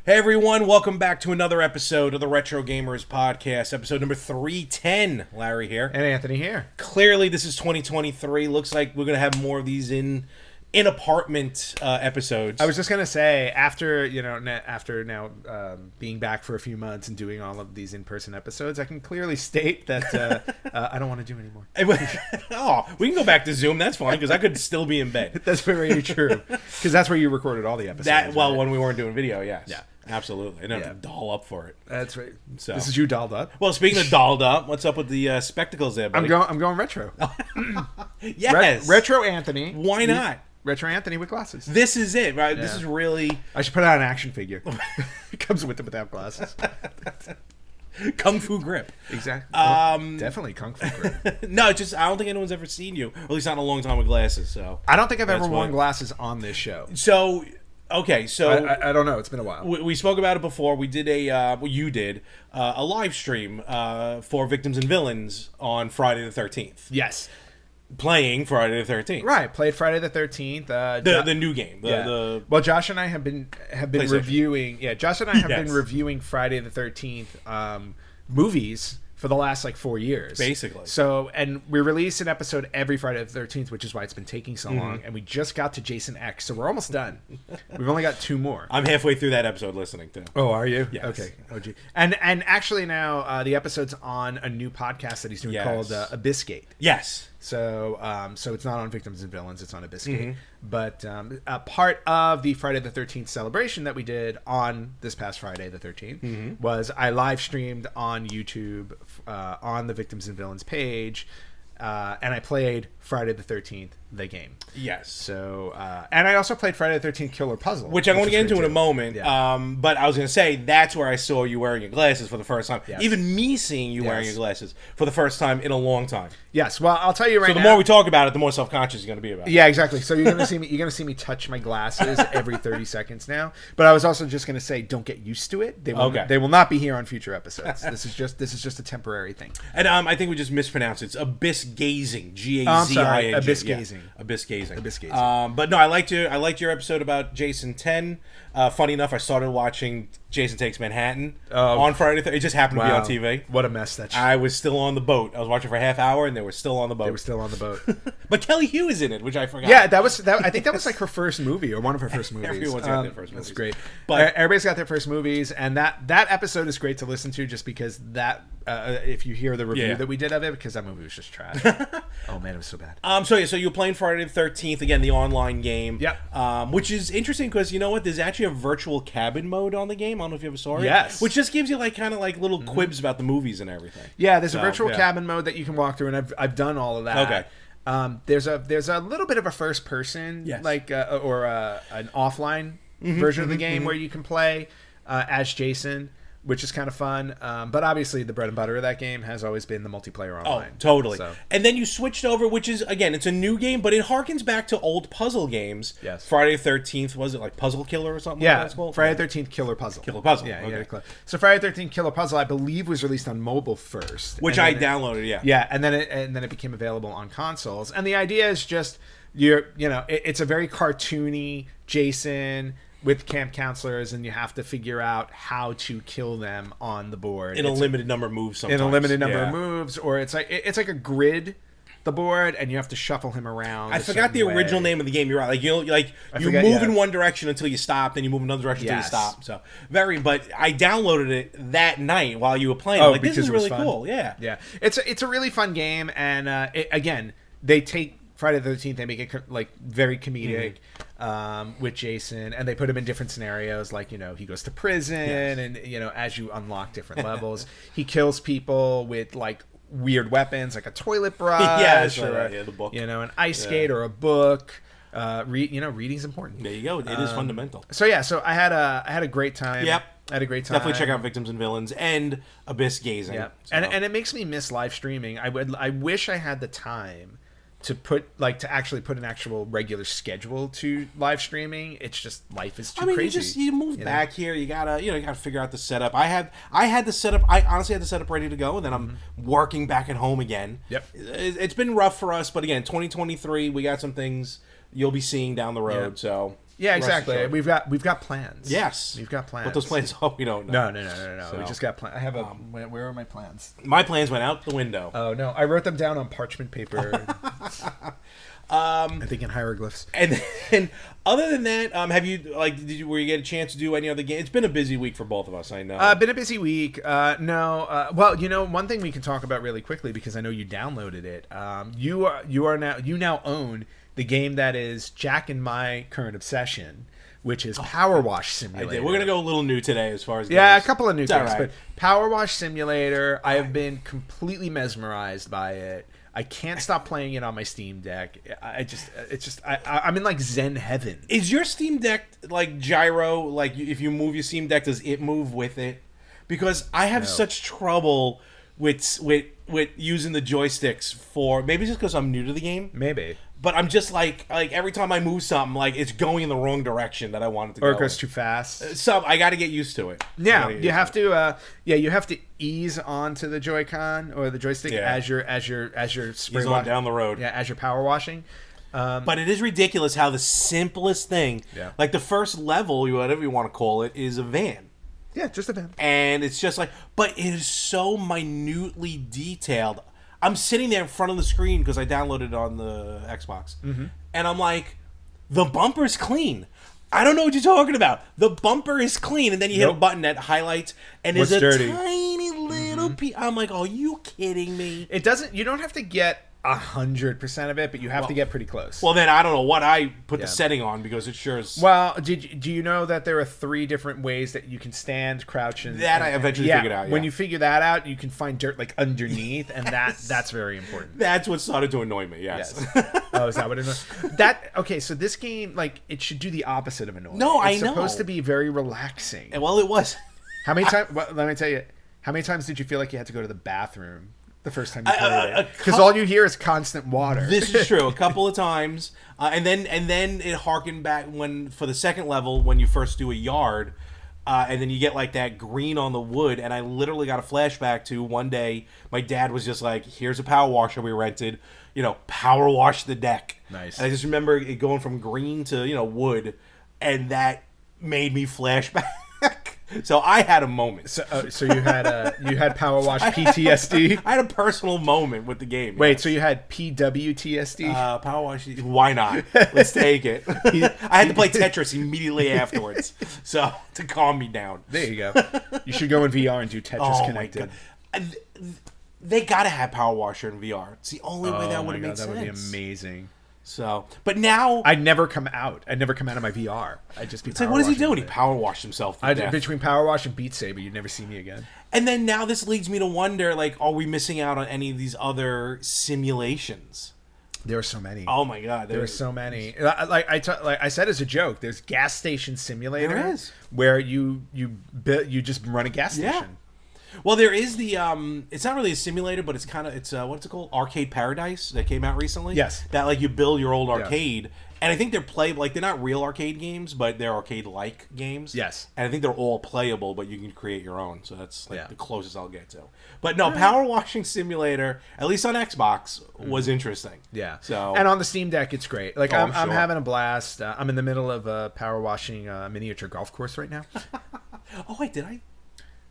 Hey everyone, welcome back to another episode of the Retro Gamers Podcast, episode number 310. Larry here. And Anthony here. Clearly this is 2023. Looks like we're going to have more of these in apartment episodes. I was just gonna say, after now being back for a few months and doing all of these in-person episodes, I can clearly state that I don't want to do anymore. Oh, we can go back to Zoom. That's fine because I could still be in bed. That's very true. Because that's where you recorded all the episodes. Right? When we weren't doing video, yes. Yeah. Absolutely. I don't have to doll up for it. That's right. So this is you dolled up. Well, speaking of dolled up, what's up with the spectacles there, buddy? I'm going retro. Yes. Retro Anthony. Why not? Retro Anthony with glasses. This is it, right? Yeah. This is really... I should put out an action figure. It comes with it without glasses. Kung Fu grip. Exactly. Definitely Kung Fu grip. No, it's just I don't think anyone's ever seen you, or at least not in a long time with glasses. So I don't think I've ever worn glasses on this show. So, okay, so... I don't know. It's been a while. We spoke about it before. We did a live stream for Victims and Villains on Friday the 13th. Yes. Playing Friday the 13th. Right, played Friday the 13th. The new game. Well, Josh and I have been reviewing. Yeah, Josh and I have been reviewing Friday the 13th movies for the last 4 years, basically. So, and we release an episode every Friday the 13th, which is why it's been taking so long. And we just got to Jason X, so we're almost done. We've only got 2 more. I'm halfway through that episode listening too. Oh, are you? Yes. Okay. Oh, gee. And actually now the episode's on a new podcast that he's doing called Abyssgate. Yes. So it's not on Victims and Villains, it's on Abyssgate. But a part of the Friday the 13th celebration that we did on this past Friday the 13th was I live streamed on YouTube on the Victims and Villains page, and I played Friday the 13th, the game. Yes. So, and I also played Friday the 13th Killer Puzzle. Which I'm going to get into in a moment. Yeah. But I was going to say, that's where I saw you wearing your glasses for the first time. Yes. Even me seeing you wearing your glasses for the first time in a long time. Yes. Well, I'll tell you right now. So the more we talk about it, the more self-conscious you're going to be about it. Yeah, exactly. So you're going to see me touch my glasses every 30 seconds now. But I was also just going to say, don't get used to it. They will not be here on future episodes. This is just a temporary thing. And I think we just mispronounced it. It's abyss gazing. Gazing. Abyss gazing. Yeah. Abyss gazing. Abyss gazing. But no, I liked your episode about Jason 10. Funny enough, I started watching Jason Takes Manhattan on Friday. It just happened to be on TV. What a mess that shit. I was still on the boat. I was watching for a half hour, and they were still on the boat. But Kelly Hu is in it, which I forgot. Yeah, I think that was like her first movie or one of her first movies. Everyone's got their first movies. That's great. But everybody's got their first movies, and that episode is great to listen to just because if you hear the review that we did of it, because that movie was just trash. Oh man, it was so bad. So you're playing Friday the 13th again, the online game. Yep. Which is interesting because you know what? There's actually a virtual cabin mode on the game. I don't know if you ever saw it. Yes. Which just gives you kind of little quibs about the movies and everything. Yeah, there's a virtual cabin mode that you can walk through, and I've done all of that. Okay. There's a little bit of a first person, or an offline version of the game where you can play as Jason, which is kind of fun. But obviously the bread and butter of that game has always been the multiplayer online. Oh, totally. So. And then you switched over, which is, again, it's a new game, but it harkens back to old puzzle games. Yes. Friday the 13th, was it like Puzzle Killer or something? Yeah, like that's called? Friday the 13th Killer Puzzle. Killer Puzzle. Yeah, okay. yeah. So Friday the 13th Killer Puzzle, I believe, was released on mobile first. Which I downloaded, yeah. Yeah, and then it became available on consoles. And the idea is just, it's a very cartoony Jason with camp counselors, and you have to figure out how to kill them on the board. In a limited number of moves sometimes. In a limited number of moves, or it's like a grid, the board, and you have to shuffle him around. I forgot the original name of the game. You're right. You move in one direction until you stop, then you move in another direction until you stop. So but I downloaded it that night while you were playing. This is really cool. Yeah. Yeah. It's a really fun game, and again, they take Friday the 13th, they make it very comedic with Jason, and they put him in different scenarios, he goes to prison, and as you unlock different levels, he kills people with weird weapons like a toilet brush, the book, an ice skate or a book. Reading's important. There you go. It is fundamental. So I had a great time. Yep. I had a great time. Definitely check out Victims and Villains and Abyss Gazing. Yeah, and it makes me miss live streaming. I wish I had the time to actually put an actual regular schedule to live streaming. It's just life is too crazy. You move back here. You gotta figure out the setup. I had the setup. I honestly had the setup ready to go, and then I'm working back at home again. Yep. It's been rough for us, but again, 2023, we got some things you'll be seeing down the road. So Yeah, exactly. We've got plans. Yes, we've got plans. What those plans are, we don't know. No. So, we just got plans. I have where are my plans? My plans went out the window. Oh no, I wrote them down on parchment paper. I think in hieroglyphs. And then, other than that, have you were you get a chance to do any other game? It's been a busy week for both of us. I know. Been a busy week. No. Well, one thing we can talk about really quickly because I know you downloaded it. You now own the game that is Jack and my current obsession, which is Power Wash Simulator. We're gonna go a little new today as far as a couple of new things, right. but Power Wash Simulator. I have been completely mesmerized by it. I can't stop playing it on my Steam Deck. I'm in like Zen heaven. Is your Steam Deck like gyro? Like if you move your Steam Deck, does it move with it? Because I have such trouble with using the joysticks for maybe just because I'm new to the game. Maybe. But I'm just like every time I move something, like it's going in the wrong direction that I want it to go. Or it goes too fast. So I got to get used to it. Yeah, you have to. You have to ease onto the Joy-Con or the joystick as you're spray on down the road. Yeah, as you're power washing. But it is ridiculous how the simplest thing, like the first level, whatever you want to call it, is a van. Yeah, just a van. And it's just like, but it is so minutely detailed. I'm sitting there in front of the screen because I downloaded it on the Xbox. Mm-hmm. And I'm like, the bumper's clean. I don't know what you're talking about. The bumper is clean. And then you hit a button that highlights and there's a tiny little piece. I'm like, are you kidding me? You don't have to get 100% of it, but you have to get pretty close. Well, then I don't know what I put the setting on because it sure is. Well, do you know that there are 3 different ways that you can stand, crouch, and I eventually figured out. Yeah. When you figure that out, you can find dirt like underneath, and that's very important. That's what started to annoy me. Yes. Oh, is that what it is? Okay, so this game, like, it should do the opposite of annoying. No, it's supposed to be very relaxing. Well, it was. How many times? Well, let me tell you. How many times did you feel like you had to go to the bathroom the first time you played it? Because all you hear is constant water. This is true. A couple of times, and then it harkened back for the second level when you first do a yard, and then you get like that green on the wood. And I literally got a flashback to one day my dad was just like, "Here's a power washer we rented. Power wash the deck." Nice. And I just remember it going from green to wood, and that made me flashback. So I had a moment. So you had Power Wash PTSD. I had a personal moment with the game. Wait, so you had PWTSD? Power Wash. Why not? Let's take it. I had to play Tetris immediately afterwards, so to calm me down. There you go. You should go in VR and do Tetris Connected. My God. They gotta have Power Washer in VR. It's the only way that would have made sense. That would be amazing. So, but now I'd never come out of my VR. I'd just be. It's like, what does he do? He power washed himself to death. Between Power Wash and Beat Saber, you'd never see me again. And then now this leads me to wonder, like, are we missing out on any of these other simulations? There are so many. Oh my God, there are so many. Like I said as a joke, there's Gas Station Simulator. There is. Where you just run a gas station. Yeah. Well, there is the it's not really a simulator, but it's what's it called? Arcade Paradise that came out recently. Yes. That like you build your old arcade, and I think they're they're not real arcade games, but they're arcade-like games. Yes. And I think they're all playable, but you can create your own. So that's like the closest I'll get to. But no, Power Washing Simulator, at least on Xbox, was interesting. Yeah. So and on the Steam Deck, it's great. Like I'm sure. having a blast. I'm in the middle of a power washing miniature golf course right now. Oh wait, did I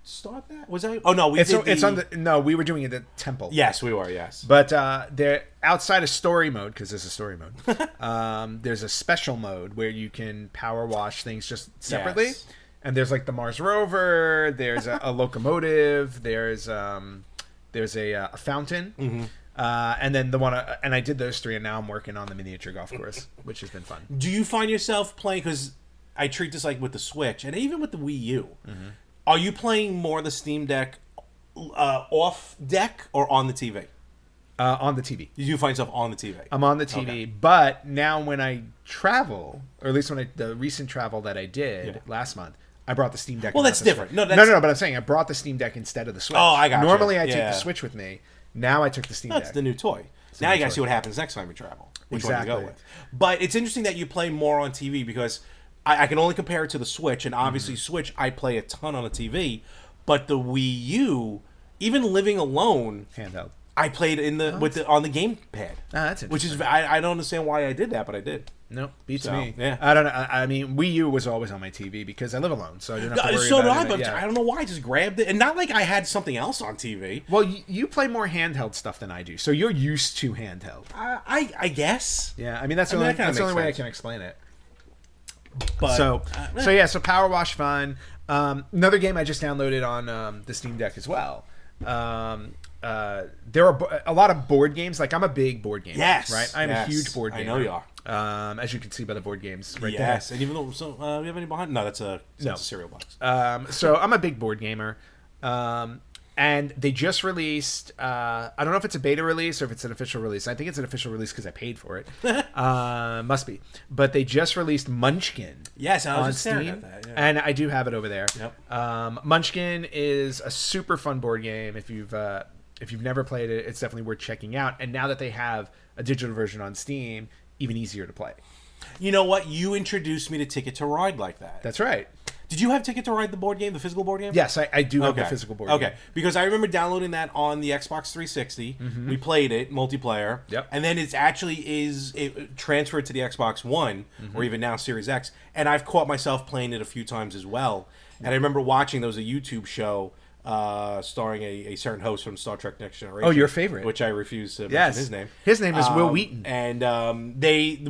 start that? Was I? Oh no, we were doing it at Temple. Yes, we were. Yes, but they're outside of story mode because there's a story mode. There's a special mode where you can power wash things just separately, and there's like the Mars rover. There's a locomotive. There's a fountain. Mm-hmm. And then and I did those 3, and now I'm working on the miniature golf course, which has been fun. Do you find yourself playing? Because I treat this like with the Switch and even with the Wii U. Mm-hmm. Are you playing more the Steam Deck off deck or on the TV? On the TV. You do find yourself on the TV? I'm on the TV, but now when I travel, or at least the recent travel that I did last month, I brought the Steam Deck. Well, that's different. No, but I'm saying I brought the Steam Deck instead of the Switch. Oh, I got Normally I take the Switch with me. Now I took the Steam Deck. That's the new toy. Now you got to see what happens next time you travel. Which one you go with. But it's interesting that you play more on TV because I can only compare it to the Switch, and obviously Switch, I play a ton on the TV, but the Wii U, even living alone... Handheld. I played in the on the gamepad. That's which interesting. is I don't understand why I did that, but I did. No, beats So, me. yeah. I don't know. I mean, Wii U was always on my TV because I live alone, so I didn't have to worry So did about I, it. but Yeah. I don't know why I just grabbed it, and not like I had something else on TV. Well, you play more handheld stuff than I do, so you're used to handheld. I guess. Yeah, I mean that's I mean, the that kinda only makes way I sense. can explain it. But So Power Wash fun. Another game I just downloaded on the Steam Deck as well. There are a lot of board games. Like I'm a big board gamer. Yes, right. I'm yes. a huge board gamer. I know you are. As you can see by the board games right Yes, and even though you have any behind? No, that's a cereal box. So I'm a big board gamer. And they just released, I don't know if it's a beta release or if it's an official release. I think it's an official release because I paid for it. Must be. But they just released Munchkin. Yes, I was on just staring Steam, at that. Yeah. and I do have it over there. Yep. Munchkin is a super fun board game. If you've never played it, it's definitely worth checking out. And now that they have a digital version on Steam, even easier to play. You know what? You introduced me to Ticket to Ride like that. That's right. Did you have Ticket to Ride the board game, the physical board game? Yes, I do have the physical board game. Okay, because I remember downloading that on the Xbox 360. We played it multiplayer. Yep. And then it transferred to the Xbox One or even now Series X. And I've caught myself playing it a few times as well. And I remember watching there was a YouTube show starring a certain host from Star Trek Next Generation. Oh, your favorite. Which I refuse to mention his name. His name is Will Wheaton. And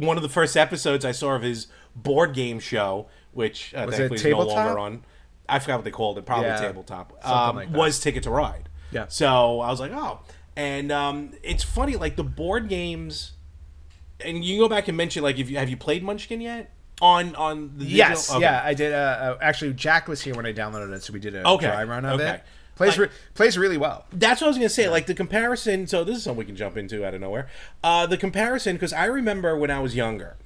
one of the first episodes I saw of his board game show, which thankfully is no longer on. I forgot what they called it. Probably tabletop. Like that. Was Ticket to Ride. Yeah. So I was like, oh. And it's funny, like the board games, and you can go back and mention, like, have you played Munchkin yet? On the digital? Yes, Okay. yeah, I did. Actually, Jack was here when I downloaded it, so we did a dry run of it. Plays really well. That's what I was going to say. Like the comparison. So this is something we can jump into out of nowhere. The comparison, because I remember when I was younger,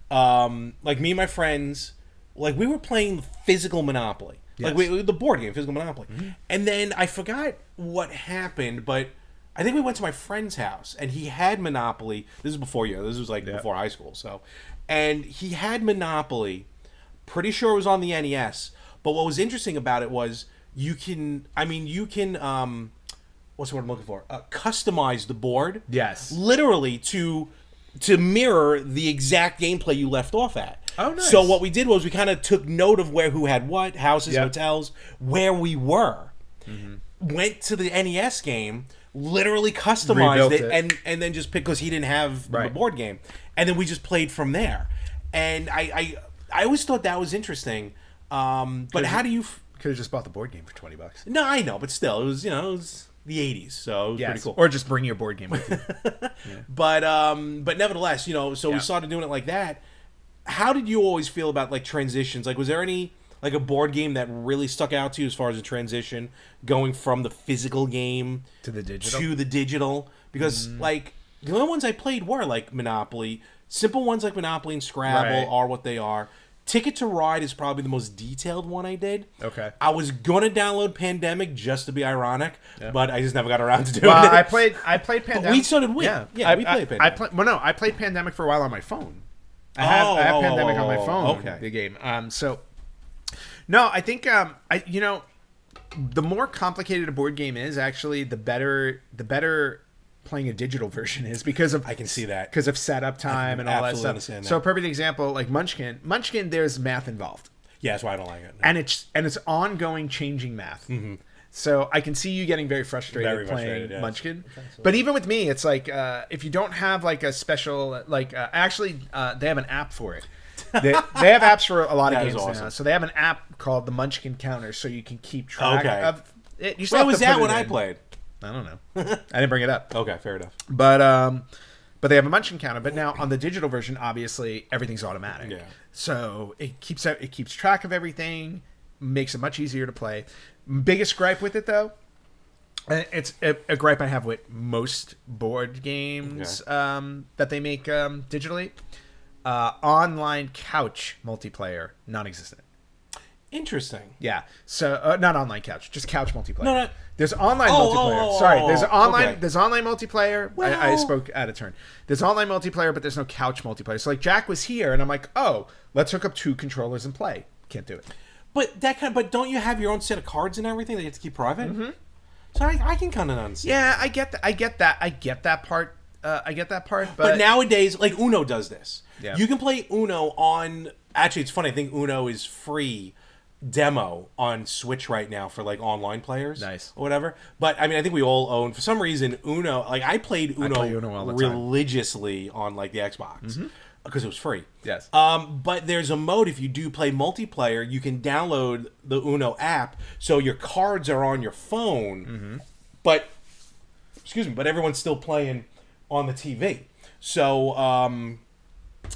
like me and my friends, like we were playing physical Monopoly, like the board game Physical Monopoly, and then I forgot what happened, but I think we went to my friend's house and he had Monopoly. This is before you. This was like before high school. So, and he had Monopoly. Pretty sure it was on the NES. But what was interesting about it was you can what's the word I'm looking for? Customize the board. Yes. Literally to mirror the exact gameplay you left off at. Oh, nice. So what we did was we kind of took note of who had what, houses, hotels, where we were. Went to the NES game, literally customized it, and then just picked, because he didn't have the board game. And then we just played from there. And I always thought that was interesting. But how do you... Could have just bought the board game for $20. No, I know, but still, it was the 80s, so it was pretty cool. Or just bring your board game with you. But nevertheless, so we started doing it like that. How did you always feel about like transitions? Like, was there any like a board game that really stuck out to you as far as a transition going from the physical game to the digital? Because like the only ones I played were like Monopoly. Simple ones like Monopoly and Scrabble are what they are. Ticket to Ride is probably the most detailed one I did. Okay. I was gonna download Pandemic just to be ironic, but I just never got around to doing it. I played Pandemic. But so did we. Yeah, we played Pandemic. I played Pandemic for a while on my phone. I have Pandemic on my phone. Okay. The game. No, I think the more complicated a board game is, actually, the better playing a digital version is, because of I can see that because of setup time and all that stuff. Understand that. So a perfect example, like Munchkin, there's math involved. Yeah, that's why I don't like it. And it's ongoing changing math. Mm-hmm. So I can see you getting very frustrated playing Munchkin. Okay, so. But even with me, it's like if you don't have like a special they have an app for it. They have apps for a lot of games now. So they have an app called the Munchkin Counter, so you can keep track of it. Where was that when I played? I don't know. I didn't bring it up. Okay, fair enough. But they have a Munchkin Counter. But now on the digital version, obviously everything's automatic. Yeah. So it keeps track of everything, makes it much easier to play. Biggest gripe with it, though, it's a gripe I have with most board games that they make digitally. Online couch multiplayer, non-existent. Interesting. Yeah. So not online couch, just couch multiplayer. No. There's online multiplayer. Sorry, there's online. There's online multiplayer. Well, I spoke out of turn. There's online multiplayer, but there's no couch multiplayer. So like Jack was here, and I'm like, oh, let's hook up 2 controllers and play. Can't do it. But but don't you have your own set of cards and everything that you have to keep private? Mm-hmm. So I can kind of understand. Yeah, I get that. I get that part. But nowadays, like Uno does this. Yeah. You can play Uno on. Actually, it's funny. I think Uno is free demo on Switch right now for like online players. Nice. Or whatever. But I mean, I think we all own, for some reason, Uno. Like I played Uno, all the time. religiously on like the Xbox because it was free. Yes. But there's a mode, if you do play multiplayer, you can download the Uno app so your cards are on your phone. But but everyone's still playing on the TV. So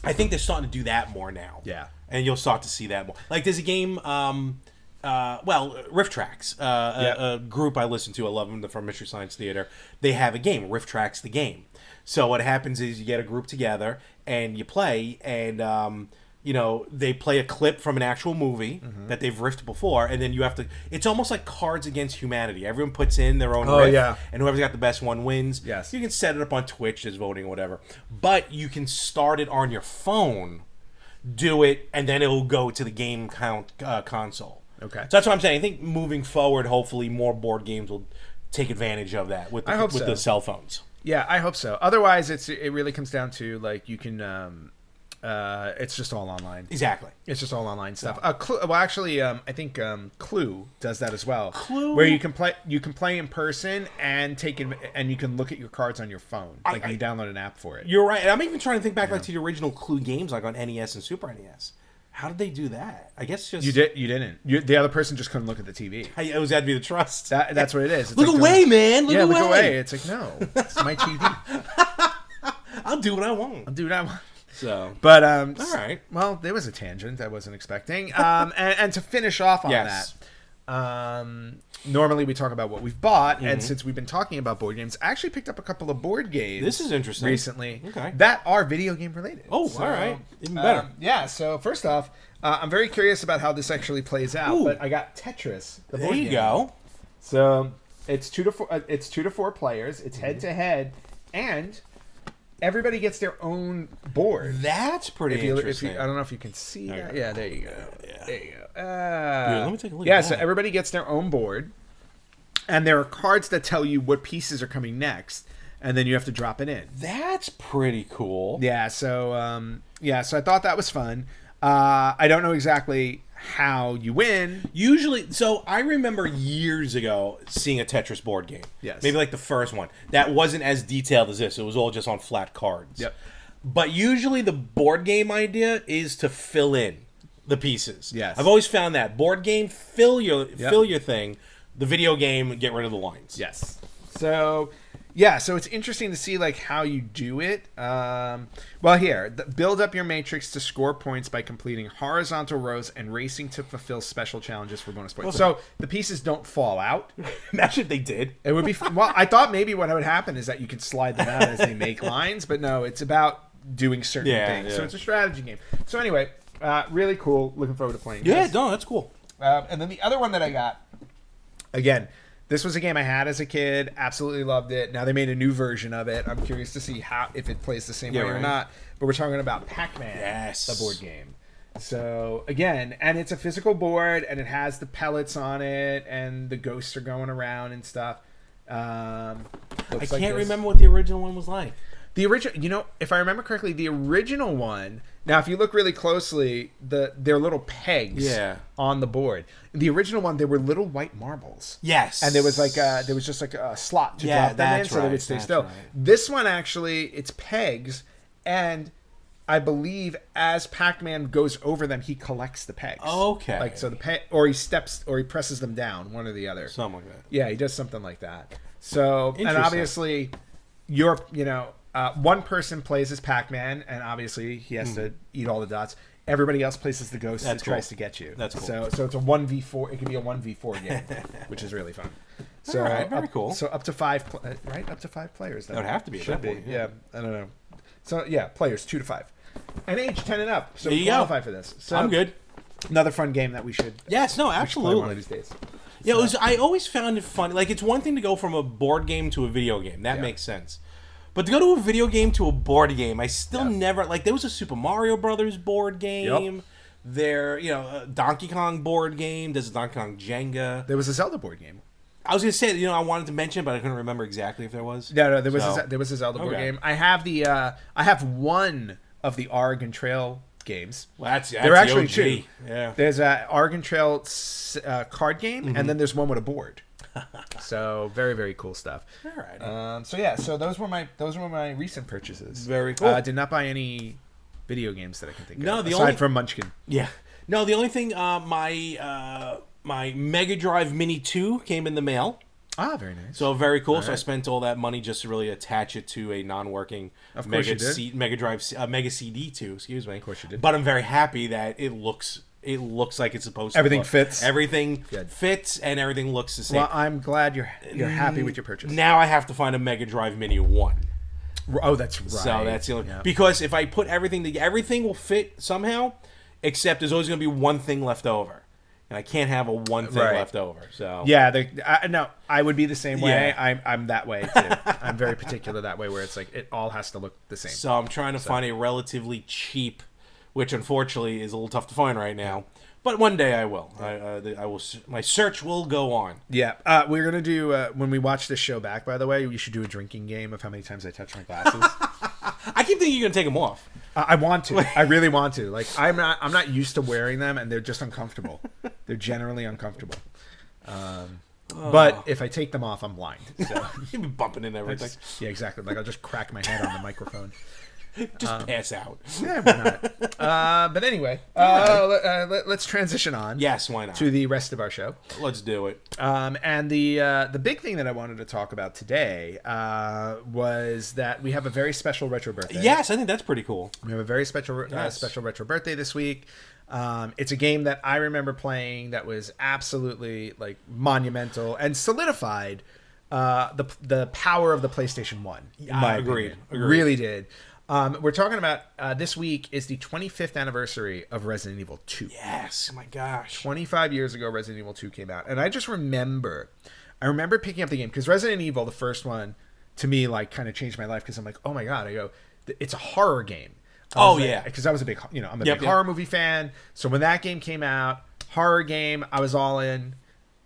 I think they're starting to do that more now. Yeah. And you'll start to see that more. Like there's a game, Riff Tracks, a group I listen to, I love them, they're from Mystery Science Theater. They have a game, Riff Tracks the game. So what happens is you get a group together and you play, and they play a clip from an actual movie that they've riffed before, and then you have to. It's almost like Cards Against Humanity. Everyone puts in their own riff, and whoever's got the best one wins. Yes. You can set it up on Twitch, there's voting or whatever, but you can start it on your phone, do it, and then it'll go to the game console. Okay. So that's what I'm saying. I think moving forward, hopefully more board games will take advantage of that with the cell phones. Yeah, I hope so. Otherwise, it really comes down to like you can. It's just all online. Exactly. It's just all online stuff. I think Clue does that as well. Clue, where you can play in person and and you can look at your cards on your phone. Like you download an app for it. You're right. And I'm even trying to think back like to the original Clue games, like on NES and Super NES. How did they do that? I guess just you didn't. The other person just couldn't look at the TV. It was had to be the trust. That's what it is. It's look away, man. Look away. It's like no, it's my TV. I'll do what I want. So, but all right. Well, there was a tangent I wasn't expecting. And to finish off on that, normally we talk about what we've bought, and since we've been talking about board games, I actually picked up a couple of board games. This is interesting. Recently, okay, that are video game related. Oh, all right, even better. So first off, I'm very curious about how this actually plays out. Ooh. But I got Tetris. The board there you game. Go. So it's 2 to 4. It's 2 to 4 players. It's head to head, and everybody gets their own board. That's pretty interesting. I don't know if you can see that. Yeah, there you go. Yeah. There you go. Let me take a look. Yeah, so everybody gets their own board, and there are cards that tell you what pieces are coming next, and then you have to drop it in. That's pretty cool. Yeah. So so I thought that was fun. I don't know exactly how you win. Usually, so I remember years ago seeing a Tetris board game. Yes. Maybe like the first one. That wasn't as detailed as this. It was all just on flat cards. Yep. But usually the board game idea is to fill in the pieces. Yes. I've always found that. Board game, fill your thing. The video game, get rid of the lines. Yes. So it's interesting to see like how you do it. Build up your matrix to score points by completing horizontal rows and racing to fulfill special challenges for bonus points. So the pieces don't fall out. Imagine if they did. It would be well. I thought maybe what would happen is that you could slide them out as they make lines, but no, it's about doing certain things. Yeah. So it's a strategy game. So anyway, really cool. Looking forward to playing. Yeah, this. no, that's cool. And then the other one that I got, again. This was a game I had as a kid. Absolutely loved it. Now they made a new version of it. I'm curious to see if it plays the same way or not. But we're talking about Pac-Man, the board game. So again, and it's a physical board, and it has the pellets on it, and the ghosts are going around and stuff. I can't remember what the original one was like. The original, if I remember correctly, the original one. Now, if you look really closely, they're little pegs on the board. The original one, they were little white marbles. Yes, and there was just like a slot to drop them in, so they would stay still. Right. This one actually, it's pegs, and I believe as Pac-Man goes over them, he collects the pegs. Okay, like so or he presses them down, one or the other. Something like that. Yeah, he does something like that. So, and obviously, one person plays as Pac-Man, and obviously he has to eat all the dots. Everybody else plays as the ghost that tries to get you. That's cool. So it's a 1v4. It can be a 1v4 game, which is really fun. So all right, very cool. So up to 5, right? Up to 5 players. That would have to be. Should be. Yeah, I don't know. So players 2 to 5, and age 10 and up. So we qualify for this. So I'm good. Another fun game that we should. Yes. No. Absolutely. Play one of these days. Yeah. I always found it fun. Like it's one thing to go from a board game to a video game. That makes sense. But to go to a video game to a board game, I still never like. There was a Super Mario Brothers board game. Yep. There, a Donkey Kong board game. There's a Donkey Kong Jenga. There was a Zelda board game. I was gonna say, I wanted to mention, but I couldn't remember exactly if there was. No, there was a Zelda board Okay. game. I have one of the Oregon Trail games. Well, that's There are actually the OG. two. Yeah. There's a Oregon Trail card game, and then there's one with a board. So very, very cool stuff. All right. So those were my recent purchases. Very cool. I did not buy any video games that I can think of. Aside from Munchkin. Yeah. No, the only thing, my Mega Drive Mini 2 came in the mail. Ah, very nice. So very cool. All So I right. spent all that money just to really attach it to a non-working Of course you did. Mega Drive Mega CD 2. Excuse me. Of course you did. But I'm very happy that it looks like it's supposed to. Everything look. fits. Everything Good. fits, and everything looks the same. Well, I'm glad you're happy with your purchase. Now I have to find a Mega Drive Mini 1. Oh, that's right. So that's the only Yeah. because if I put everything together, everything will fit somehow, except there's always going to be one thing left over, and I can't have a one thing Right. left over. So Yeah, no, I would be the same way. Yeah. I'm that way too. I'm very particular that way, where it's like it all has to look the same. So I'm trying to find a relatively cheap, which unfortunately is a little tough to find right now. But one day I will. I will. My search will go on. Yeah, we're gonna do when we watch this show back. By the way, we should do a drinking game of how many times I touch my glasses. I keep thinking you're gonna take them off. I want to. I really want to. Like I'm not used to wearing them, and they're just uncomfortable. They're generally uncomfortable. But if I take them off, I'm blind. So You'll be bumping into everything. yeah, exactly. Like I'll just crack my head on the microphone. Just pass out. Yeah, why not? But anyway, let's transition on. Yes, why not? To the rest of our show. Let's do it. And the big thing that I wanted to talk about today was that we have a very special retro birthday. Yes, I think that's pretty cool. We have a very special Yes. special retro birthday this week. It's a game that I remember playing that was absolutely like monumental and solidified the power of the PlayStation 1. In my Agreed. opinion. Really did. We're talking about this week is the 25th anniversary of Resident Evil 2. Yes, my gosh. 25 years ago, Resident Evil 2 came out. And I just remember picking up the game because Resident Evil, the first one, to me, like kind of changed my life because I'm like, oh my God, it's a horror game. Yeah. Because I was a big, I'm a Yep, big horror movie fan. So when that game came out, horror game, I was all in,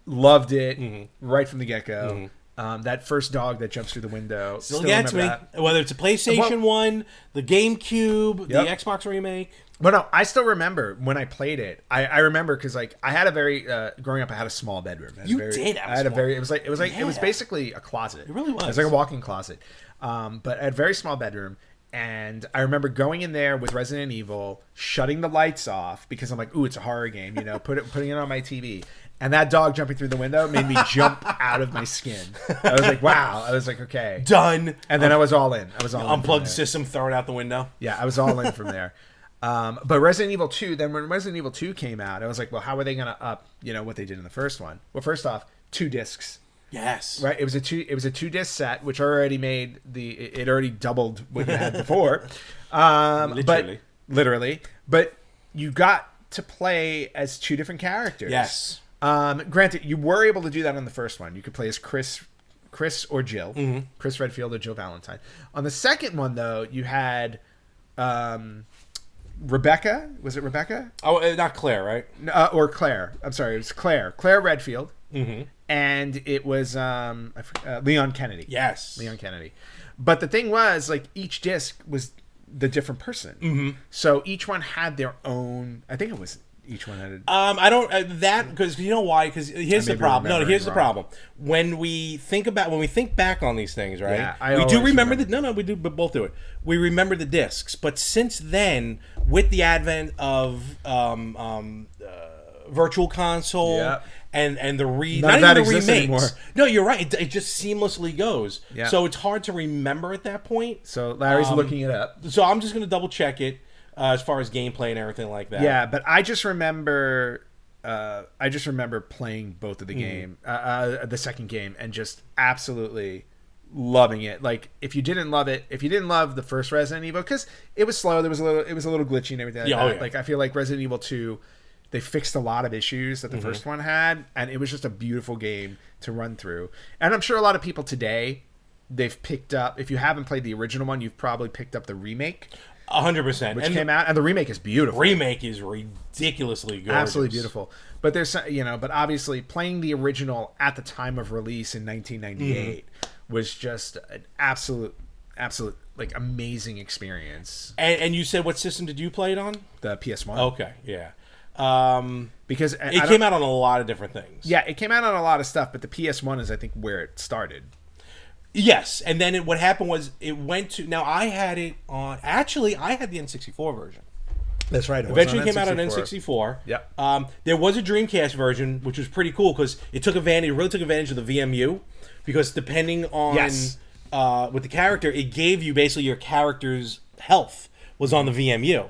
loved it right from the get-go. That first dog that jumps through the window. Still gets me. remember that. Whether it's a PlayStation 1, the GameCube, the Yep. Xbox remake. But no, I still remember when I played it. I remember because like I had a very growing up, I had a small bedroom. You did have I had a small- very. It was Yeah. basically a closet. It really was. It was like a walk-in closet. But I had a very small bedroom, and I remember going in there with Resident Evil, shutting the lights off because I'm like, ooh, it's a horror game. Putting it on my TV. And that dog jumping through the window made me jump out of my skin. I was like, wow. I was like, okay. Done. And then I was all in. I was all in. Unplug from the there. system, throw it out the window. Yeah, I was all in from there. But Resident Evil 2, then when Resident Evil 2 came out, I was like, well, how are they going to up, what they did in the first one? Well, first off, 2 discs, Yes. right? It was a two disc set, which already it already doubled what you had before. Literally. But you got to play as 2 different characters. Yes. Granted, you were able to do that on the first one. You could play as Chris or Jill, Chris Redfield or Jill Valentine. On the second one, though, you had Rebecca. Was it Rebecca? Oh, not Claire, right? Or Claire. I'm sorry, it was Claire. Claire Redfield. And it was Leon Kennedy. Yes. Leon Kennedy. But the thing was, like, each disc was the different person. So each one had their own. I think it was each one had. I don't that because you know why? Because here's the may be problem. No, remembering here's the wrong. problem. When we think back on these things, right? Yeah, I we do always remember remember. No, we do, but both do it. We remember the discs, but since then, with the advent of Virtual Console. Yeah. And the None not of that even the exists remakes. anymore. No, you're right. It just seamlessly goes. Yeah. So it's hard to remember at that point. So Larry's looking it up. So I'm just going to double check it as far as gameplay and everything like that. Yeah, but I just remember playing both of the game, the second game, and just absolutely loving it. Like if you didn't love the first Resident Evil, because it was slow, it was a little glitchy and everything. Yeah, oh, yeah. Like I feel like Resident Evil 2, they fixed a lot of issues that the first one had, and it was just a beautiful game to run through. And I'm sure a lot of people today, they've picked up. If you haven't played the original one, you've probably picked up the remake. 100%. which And came out, and the remake is beautiful. remake is ridiculously gorgeous. Absolutely beautiful. But there's, but obviously playing the original at the time of release in 1998 was just an absolute like amazing experience. And you said what system did you play it on? The PS1. Okay, yeah. Because It came out on a lot of different things. Yeah, it came out on a lot of stuff, but the PS1 is, I think, where it started. Yes, and then what happened was it went to... Now, I had it on... Actually, I had the N64 version. That's right. Eventually came out on N64. Yep. There was a Dreamcast version, which was pretty cool because it really took advantage of the VMU, because depending on with the character, it gave you basically your character's health was on the VMU.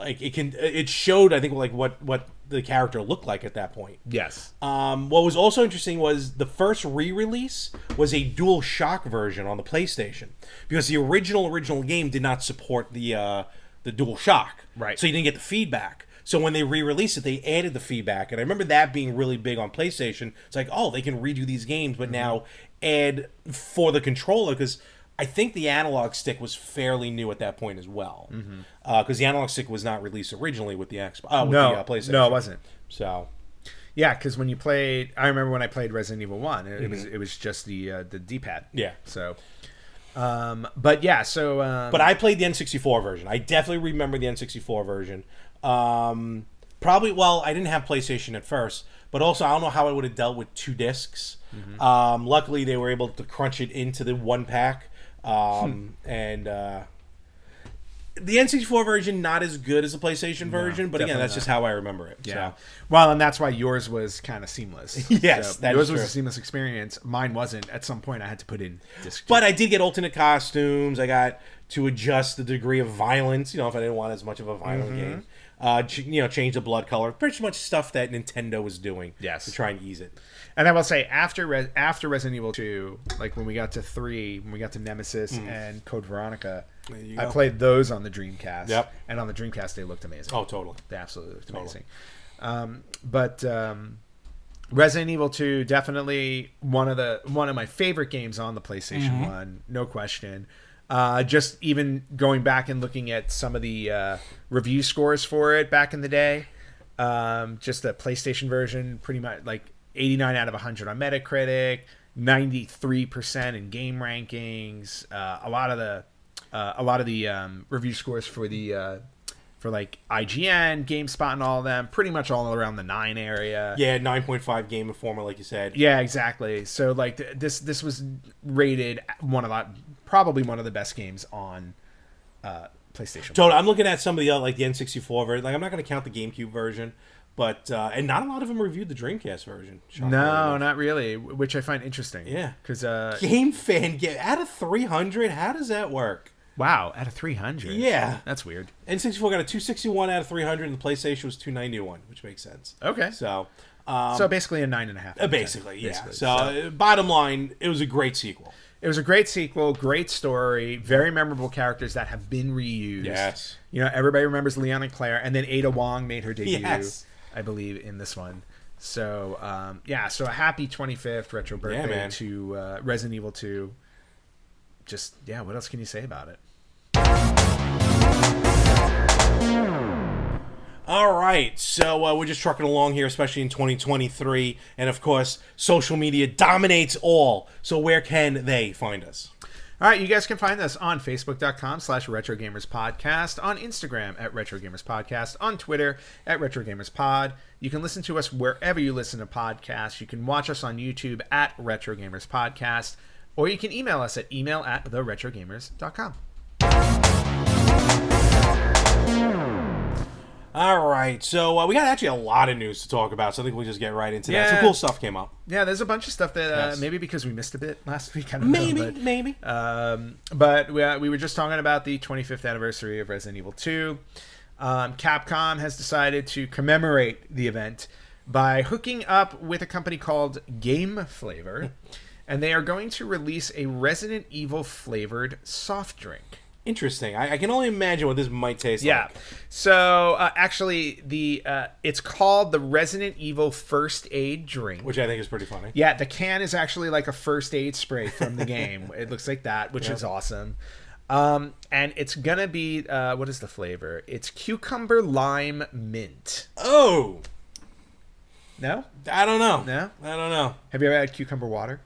It showed, I think, like what the character looked like at that point. Yes. What was also interesting was the first re-release was a Dual Shock version on the PlayStation, because the original game did not support the Dual Shock. Right. So you didn't get the feedback. So when they re-released it, they added the feedback, and I remember that being really big on PlayStation. It's like, oh, they can redo these games, but now add for the controller, because I think the analog stick was fairly new at that point as well, because the analog stick was not released originally with the Xbox. The PlayStation. No, it wasn't. So, yeah, because when you played, I remember when I played Resident Evil 1, it was just the D-pad. Yeah. So, but yeah, so but I played the N64 version. I definitely remember the N64 version. Probably, well, I didn't have PlayStation at first, but also I don't know how I would have dealt with 2 discs. Luckily, they were able to crunch it into the 1 pack. And the N64 version not as good as the PlayStation version, but again, that's just how I remember it. Yeah. So. Well, and that's why yours was kind of seamless. Yes, so yours was a seamless experience. Mine wasn't. At some point, I had to put in disc. But I did get alternate costumes. I got to adjust the degree of violence. If I didn't want as much of a violent game. Change the blood color. Pretty much stuff that Nintendo was doing. Yes. To try and ease it. And I will say, after Resident Evil 2, like when we got to 3, when we got to Nemesis and Code Veronica, I played those on the Dreamcast. Yep. And on the Dreamcast, they looked amazing. Oh, totally. They absolutely looked amazing. But Resident Evil 2, definitely one of my favorite games on the PlayStation 1, no question. Just even going back and looking at some of the review scores for it back in the day, just the PlayStation version, pretty much like 89 out of 100 on Metacritic, 93% in game rankings. A lot of the review scores for like IGN, GameSpot, and all of them, pretty much all around the 9 area. Yeah, 9.5 Game Informer, like you said. Yeah, exactly. So like this was rated probably one of the best games on PlayStation. Totally. I'm looking at some of the like the N64 version. Like I'm not going to count the GameCube version, but and not a lot of them reviewed the Dreamcast version. No, not really, which I find interesting. Yeah, because Game Fan out of 300. How does that work? Wow, out of 300. Yeah, that's weird. N64 got a 261 out of 300, and the PlayStation was 291, which makes sense. Okay, so basically a 9.5. Basically, yeah. So bottom line, it was a great sequel. It was a great sequel, great story, very memorable characters that have been reused. Yes. Everybody remembers Leon and Claire, and then Ada Wong made her debut, yes. I believe, in this one. So, so a happy 25th retro birthday to Resident Evil 2. Just, what else can you say about it? All right, so we're just trucking along here, especially in 2023, and of course, social media dominates all. So where can they find us? All right, you guys can find us on Facebook.com/RetroGamersPodcast, on Instagram @RetroGamersPodcast, on Twitter @RetroGamersPod. You can listen to us wherever you listen to podcasts. You can watch us on YouTube @RetroGamersPodcast, or you can email us at email@theretrogamers.com. All right, so we got actually a lot of news to talk about, so I think we'll just get right into that. Some cool stuff came up. Yeah, there's a bunch of stuff that maybe because we missed a bit last week. I don't know, but we were just talking about the 25th anniversary of Resident Evil 2. Capcom has decided to commemorate the event by hooking up with a company called Game Flavor, and they are going to release a Resident Evil flavored soft drink. Interesting. I can only imagine what this might taste like. Yeah. So, actually, it's called the Resident Evil First Aid Drink. Which I think is pretty funny. Yeah, the can is actually like a first aid spray from the game. It looks like that, which is awesome. And it's gonna be what is the flavor? It's cucumber lime mint. Oh, No, I don't know. no. I don't know. Have you ever had cucumber water?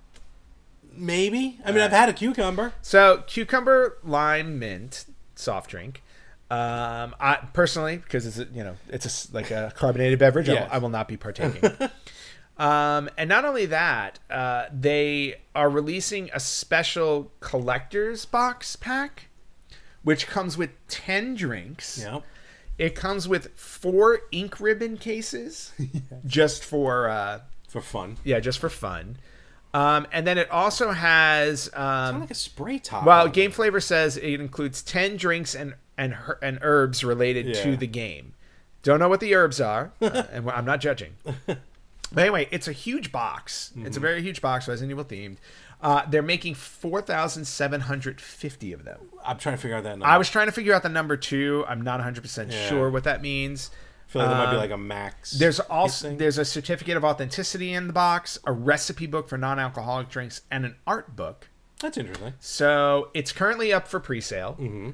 Maybe. I mean, I've had a cucumber. So cucumber lime mint soft drink. I personally, because it's like a carbonated beverage, Yes. I will not be partaking. And not only that, they are releasing a special collector's box pack, which comes with 10 drinks. Yep. It comes with 4 ink ribbon cases, just for fun. yeah, just for fun. And then it also has It's kind of like a spray top. well, Game Flavor says it includes 10 drinks and herbs related to Yeah. the game. Don't know what the herbs are, and I'm not judging. But anyway, it's a huge box. Mm-hmm. It's a very huge box, Resident Evil themed. They're making 4,750 of them. I'm trying to figure out that number. I was trying to figure out the number too. I'm not 100% Yeah. sure what that means. I feel like there might be like a max. There's also thing. there's a certificate of authenticity in the box, a recipe book for non-alcoholic drinks, and an art book. That's interesting. So it's currently up for pre-sale. Mm-hmm.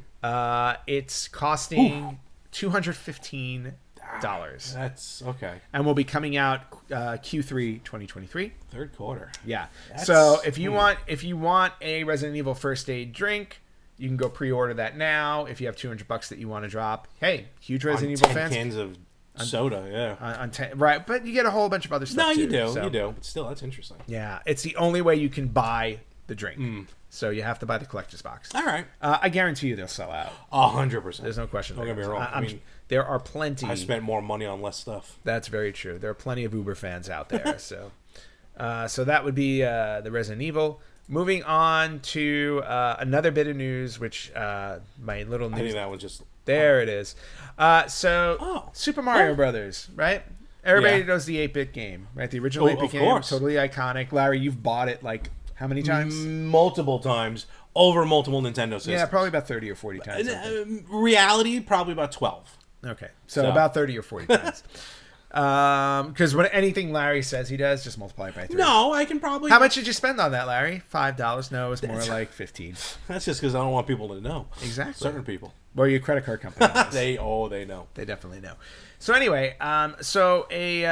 It's costing $215, That's okay. and will be coming out Q3 2023. Third quarter. Yeah. That's- So if you want a Resident Evil first aid drink, you can go pre-order that now. If you have $200 that you want to drop, hey, huge Resident Evil 10 fans. cans of soda, yeah. On 10, right, but you get a whole bunch of other stuff. No, you too, do. so. You do. But still, that's interesting. Yeah, it's the only way you can buy the drink. So you have to buy the collector's box. All right. I guarantee you they'll sell out. 100%. There's no question. Don't get me wrong. I mean, there are plenty. I spent more money on less stuff. That's very true. There are plenty of Uber fans out there. so that would be the Resident Evil. Moving on to another bit of news, which my little I news. think that was just. There it is. Super Mario Brothers, right? Everybody Yeah. knows the 8-bit game, right? The original 8-bit of game, course. totally iconic. Larry, you've bought it like how many times? Multiple times over multiple Nintendo systems. Yeah, probably about 30 or 40 times. I think. Reality, probably about 12. Okay, so So. about 30 or 40 times. Because when anything Larry says he does, just multiply it by 3. No, I can probably. How much did you spend on that, Larry? $5? No, it's more like 15. That's just because I don't want people to know. Exactly. Certain people. Well, your credit card company knows. They know. They definitely know. So anyway, so a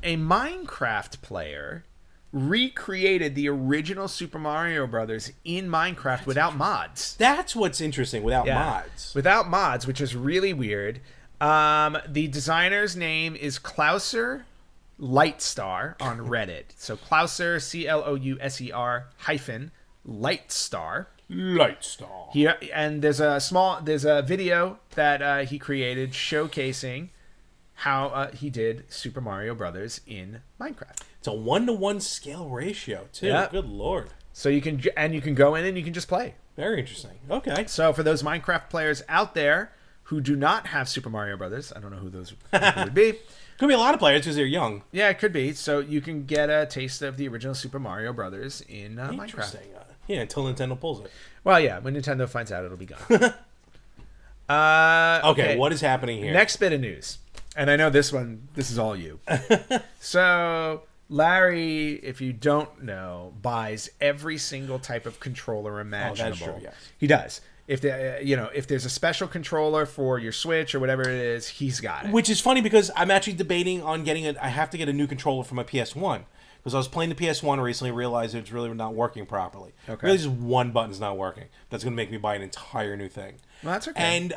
Minecraft player recreated the original Super Mario Brothers in Minecraft without mods. That's what's interesting without mods. Without mods, which is really weird. The designer's name is Clouser Lightstar on Reddit. So Clouser, Clouser hyphen Lightstar. Lightstar. And there's a video that he created showcasing how he did Super Mario Brothers in Minecraft. It's a 1-to-1 scale ratio too. Yep. Good lord. So you can go in and you can just play. Very interesting. Okay. So for those Minecraft players out there who do not have Super Mario Brothers, I don't know who those people would be. Could be a lot of players because they're young. Yeah, it could be. So you can get a taste of the original Super Mario Brothers in Minecraft. Interesting. Yeah, until Nintendo pulls it. Well, yeah, when Nintendo finds out, it'll be gone. Okay, what is happening here? Next bit of news. And I know this is all you. So Larry, if you don't know, buys every single type of controller imaginable. true, yes. He does. If if there's a special controller for your Switch or whatever it is, he's got it. Which is funny because I'm actually debating on getting I have to get a new controller for my PS1 because I was playing the PS1 recently, realized it's really not working properly. Okay. Really, just one button's not working. That's going to make me buy an entire new thing. Well, that's okay. And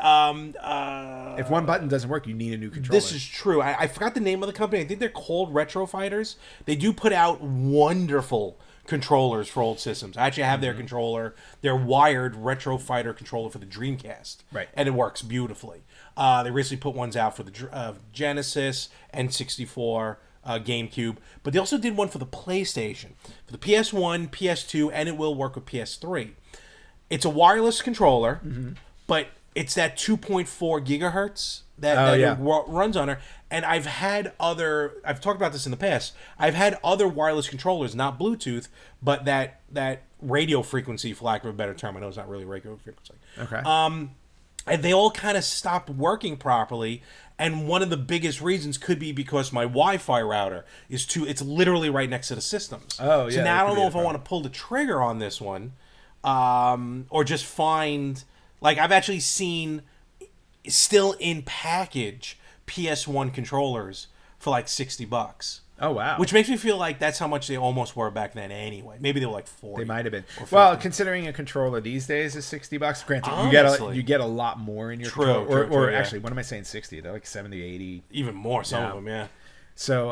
if one button doesn't work, you need a new controller. this is true. I forgot the name of the company. I think they're called Retro Fighters. They do put out wonderful controllers for old systems. I actually have their controller, their wired Retro Fighter controller for the Dreamcast. Right. And it works beautifully. They recently put ones out for the Genesis, N64, GameCube, but they also did one for the PlayStation, for the PS1, PS2, and it will work with PS3. It's a wireless controller, but it's that 2.4 gigahertz that it runs on her. And I've talked about this in the past. I've had other wireless controllers, not Bluetooth, but that radio frequency, for lack of a better term. I know it's not really radio frequency. Okay. And they all kind of stopped working properly. And one of the biggest reasons could be because my Wi-Fi router it's literally right next to the systems. Oh, yeah, So now that I could don't be know a if I want to pull the trigger on this one, or just find Like, I've actually seen still in package PS1 controllers for like $60. Oh, wow. Which makes me feel like that's how much they almost were back then anyway. Maybe they were like 40. They might have been. or Well, 50. considering a controller these days is $60, granted, Honestly. you get a lot more in your True, controller. true, yeah. Actually, what am I saying, 60? They're like 70, 80. Even more, some Yeah. of them, yeah. So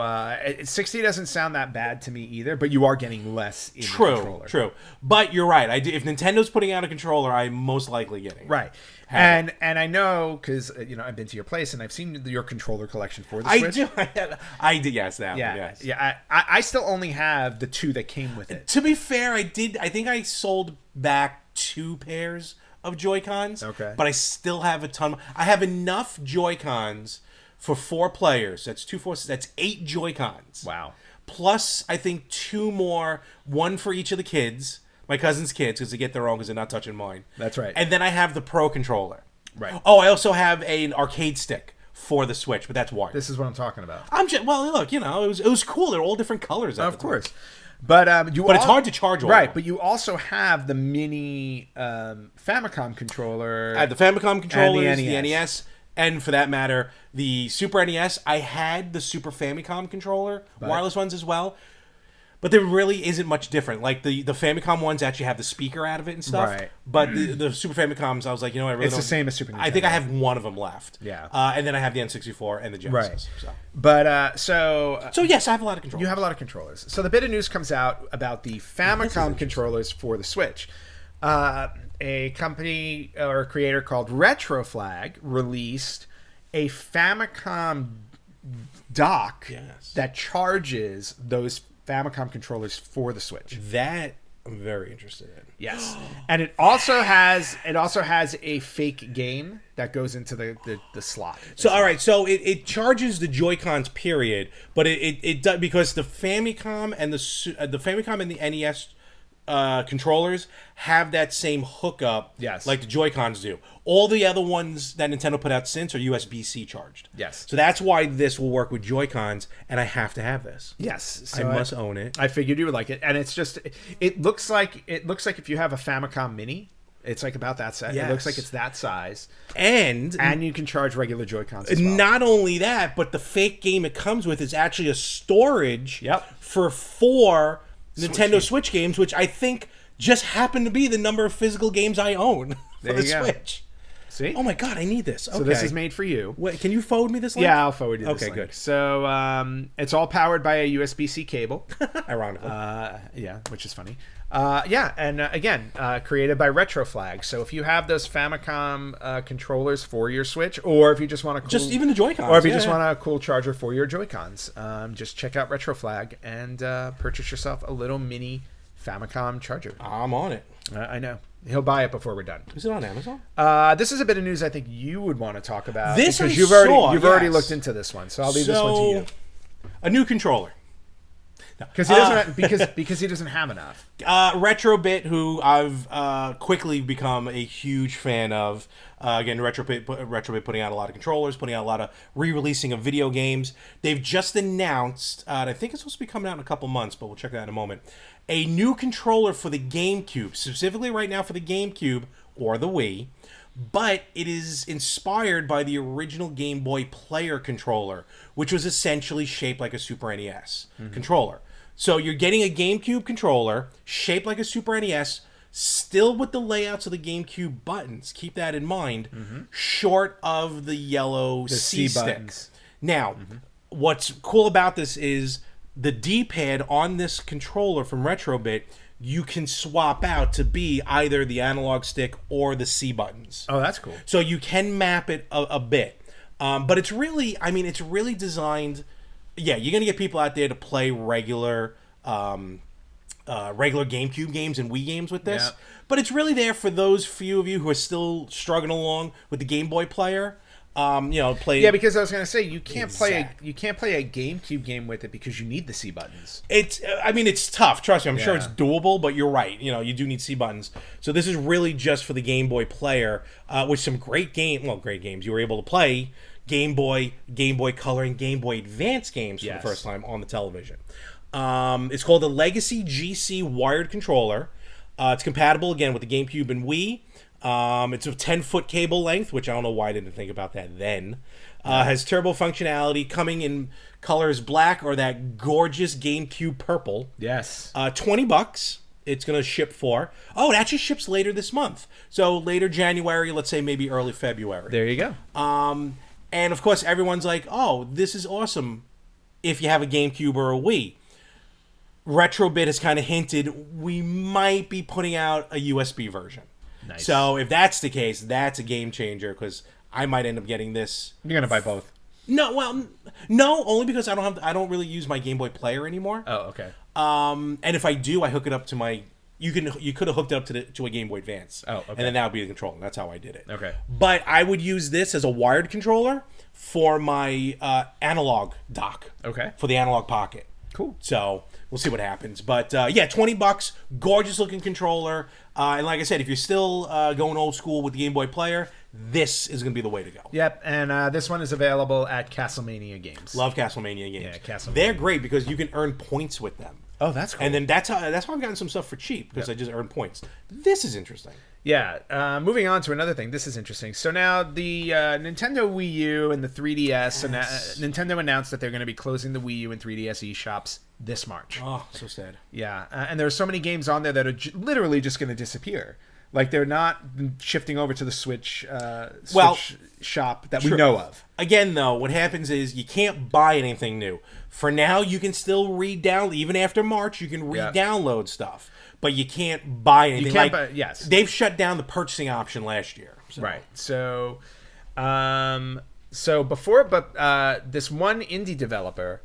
60 doesn't sound that bad to me either, but you are getting less in the True, controller. true. But you're right. If Nintendo's putting out a controller, I'm most likely getting it. Right. And I know because I've been to your place and I've seen your controller collection for the Switch. I do. Yes, that Yeah, one. Yes. yeah. I still only have the 2 that came with it. To be fair, I think I sold back 2 pairs of Joy-Cons. Okay. But I still have a ton. I have enough Joy-Cons for 4 players. That's 2 forces. That's 8 Joy-Cons. Wow. Plus, I think 2 more. 1 for each of the kids. My cousin's kids, because they get their own because they're not touching mine. That's right. And then I have the Pro controller. Right. Oh, I also have an arcade stick for the Switch, but that's wired. This is what I'm talking about. Well, look, it was cool. They're all different colors. Of course. But it's hard to charge all right. of them. But you also have the mini Famicom controller. I had the Famicom controllers, and the NES, and for that matter, the Super NES. I had the Super Famicom controller, wireless ones as well. But there really isn't much different. Like the Famicom ones actually have the speaker out of it and stuff. Right. But the Super Famicoms, I was like, I really It's the same as Super Nintendo. I think I have one of them left. Yeah. And then I have the N64 and the Genesis. Right. So. But So yes, I have a lot of controllers. you have a lot of controllers. So the bit of news comes out about the Famicom controllers for the Switch. A company or a creator called Retroflag released a Famicom dock that charges those Famicom controllers for the Switch. That I'm very interested in. Yes, and it also has a fake game that goes into the slot. So all right, so it charges the Joy-Cons period, but it does because the Famicom and the Famicom and the NES controllers have that same hookup, Yes. like the Joy-Cons do. All the other ones that Nintendo put out since are USB-C charged. Yes. So that's why this will work with Joy-Cons, and I have to have this. Yes, I must own it. I figured you would like it, and it's just it looks like if you have a Famicom Mini, it's like about that size. Yes. It looks like it's that size, And you can charge regular Joy-Cons as well. not only that, but the fake game it comes with is actually a storage for 4 Nintendo Switch games, which I think just happen to be the number of physical games I own for the Switch. See? Oh my god, I need this. Okay. So this is made for you. Wait, can you forward me this link? Yeah, I'll forward you this Okay, link. good. So it's all powered by a USB-C cable. Ironically. Yeah, which is funny. And again, created by Retroflag. So if you have those Famicom controllers for your Switch, or if you just want a cool, just even the Joy-Cons. or if you just want a cool charger for your Joy-Cons, just check out Retroflag and purchase yourself a little mini Famicom charger. I'm on it. I know. He'll buy it before we're done. Is it on Amazon? This is a bit of news I think you would want to talk about. This because I you've saw, already yes. looked into this one, so I'll leave this one to you. A new controller. Because he doesn't because he doesn't have enough. Retrobit, who I've quickly become a huge fan of. Again, Retrobit putting out a lot of controllers, putting out a lot of re-releasing of video games. They've just announced, and I think it's supposed to be coming out in a couple months, but we'll check that in a moment, a new controller for the GameCube, specifically right now for the GameCube or the Wii. But it is inspired by the original Game Boy Player controller, which was essentially shaped like a Super NES controller. So you're getting a GameCube controller shaped like a Super NES, still with the layouts of the GameCube buttons. Keep that in mind. Short of the yellow C stick. buttons. Now, what's cool about this is the D-pad on this controller from Retrobit, you can swap out to be either the analog stick or the C buttons. Oh, that's cool. So you can map it a bit. But it's really designed... Yeah, you're going to get people out there to play regular GameCube games and Wii games with this. Yeah. But it's really there for those few of you who are still struggling along with the Game Boy player. Play. Yeah, because I was going to say you can't play a GameCube game with it because you need the C buttons. It's tough. Trust me, I'm sure Yeah. it's doable, but you're right. You do need C buttons. So this is really just for the Game Boy player, with some great games. You were able to play Game Boy Color, and Game Boy Advance games for the first time on the television. It's called the Legacy GC wired controller. It's compatible again with the GameCube and Wii. It's a 10-foot cable length, which I don't know why I didn't think about that then. Has turbo functionality, coming in colors black or that gorgeous GameCube purple. Yes. $20. It's going to ship for. Oh, it actually ships later this month. So later January, let's say maybe early February. There you go. And of course, everyone's like, oh, this is awesome if you have a GameCube or a Wii. Retrobit has kind of hinted we might be putting out a USB version. Nice. So if that's the case, that's a game changer because I might end up getting this. You're going to buy both? No, only because I don't really use my Game Boy Player anymore. Oh, okay. And if I do, I hook it up to my. You could have hooked it up to a Game Boy Advance. Oh, okay. And then that would be the controller. That's how I did it. Okay. But I would use this as a wired controller for my analog dock. Okay. For the analog pocket. Cool. So we'll see what happens. But yeah, $20, gorgeous looking controller. And like I said, if you're still going old school with the Game Boy Player, this is going to be the way to go. Yep, and this one is available at Castlemania Games. Love Castlemania games. Yeah, Castlemania. They're great because you can earn points with them. Oh, that's cool. And then that's how I've gotten some stuff for cheap because I just earn points. This is interesting. Yeah, moving on to another thing. This is interesting. So now the Nintendo Wii U and the 3DS, yes. Nintendo announced that they're going to be closing the Wii U and 3DS eShops this March. Oh, so sad. Yeah, and there are so many games on there that are literally just going to disappear. Like, they're not shifting over to the Switch, shop that we know of. Again, though, what happens is you can't buy anything new. For now, you can still re-download. Even after March, you can re-download stuff. But you can't buy anything. You can't buy, yes. They've shut down the purchasing option last year. So. Right. So, this one indie developer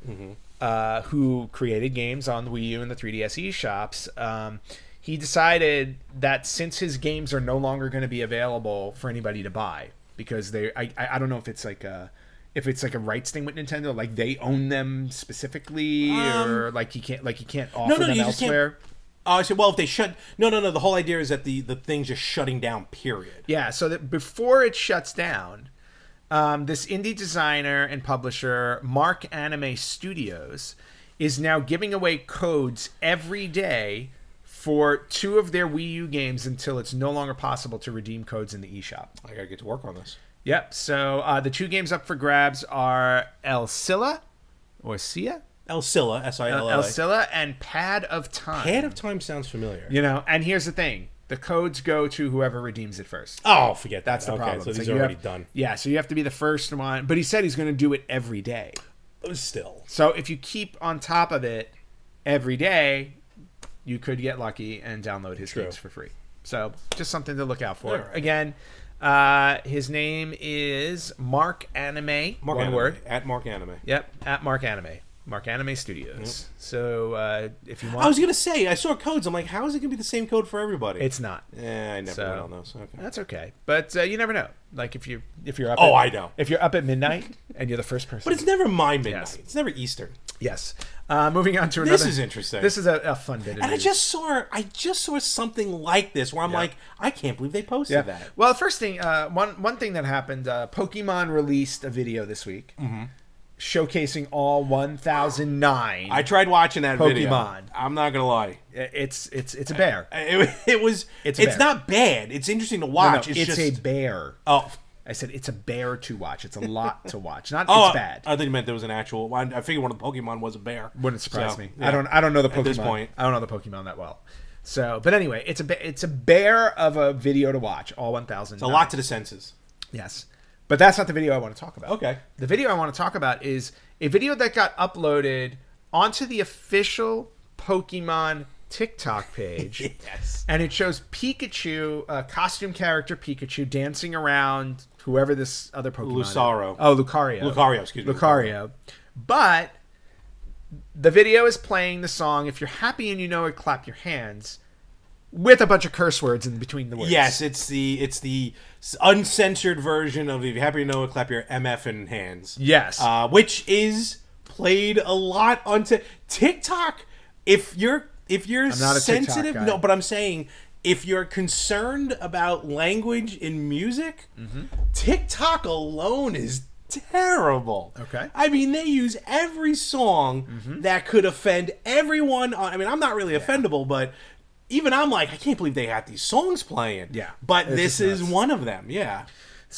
who created games on the Wii U and the 3DS eShops, he decided that since his games are no longer going to be available for anybody to buy, because I don't know if it's like a rights thing with Nintendo, like they own them specifically, or like you can't offer them elsewhere. I said, well, if they shut... No. The whole idea is that the thing's just shutting down, period. Yeah, so that before it shuts down, this indie designer and publisher, Mark Anime Studios, is now giving away codes every day for 2 of their Wii U games until it's no longer possible to redeem codes in the eShop. I gotta get to work on this. Yep, so the 2 games up for grabs are El Silla, or Sia? El Silla, S-I-L-L-A. El Silla and Pad of Time. Pad of Time sounds familiar. You know, and here's the thing. The codes go to whoever redeems it first. Oh, forget that. That's the problem. So these are already done. Yeah, so you have to be the first one. But he said he's going to do it every day. Still. So if you keep on top of it every day, you could get lucky and download his games for free. So just something to look out for. Right. Again, his name is Mark Anime. One word. At Mark Anime. Yep, at Mark Anime. Mark Anime Studios. Yep. So if you want... I was going to say, I saw codes. I'm like, how is it going to be the same code for everybody? It's not. Yeah, I never went on those. Okay. That's okay. But you never know. Like if you're up I know. If you're up at midnight and you're the first person. But it's never my midnight. Yes. It's never Eastern. Yes. Moving on to another... This is interesting. This is a fun bit of And news. I just saw something like this where I'm like, I can't believe they posted that. Well, the first thing, one thing that happened, Pokemon released a video this week. Mm-hmm. Showcasing all 1009. I tried watching that video. Pokemon. I'm not gonna lie. It's a bear. It's not bad. It's interesting to watch. No, it's a bear. Oh, I said it's a bear to watch. It's a lot to watch. Not it's bad. I think you meant there was an actual. I figured one of the Pokemon was a bear. Wouldn't surprise me. Yeah. I don't know the Pokemon. At this point. I don't know the Pokemon that well. So, but anyway, it's a bear of a video to watch. All 1000. It's a lot to the senses. Yes. But that's not the video I want to talk about. Okay. The video I want to talk about is a video that got uploaded onto the official Pokemon TikTok page. Yes. And it shows Pikachu, costume character Pikachu, dancing around whoever this other Pokemon is. Lucario, excuse me. Lucario. But the video is playing the song If You're Happy and You Know It, Clap Your Hands, with a bunch of curse words in between the words. Yes, it's the uncensored version of If You're Happy to Know It, Clap Your MF hands. Yes. Which is played a lot on TikTok. If you're I'm not a sensitive, TikTok guy. no, but I'm saying if you're concerned about language in music, TikTok alone is terrible. Okay. I mean, they use every song that could offend everyone. I mean, I'm not really offendable, but even I'm like, I can't believe they had these songs playing. Yeah. But It's this just is nuts. one of them. Yeah.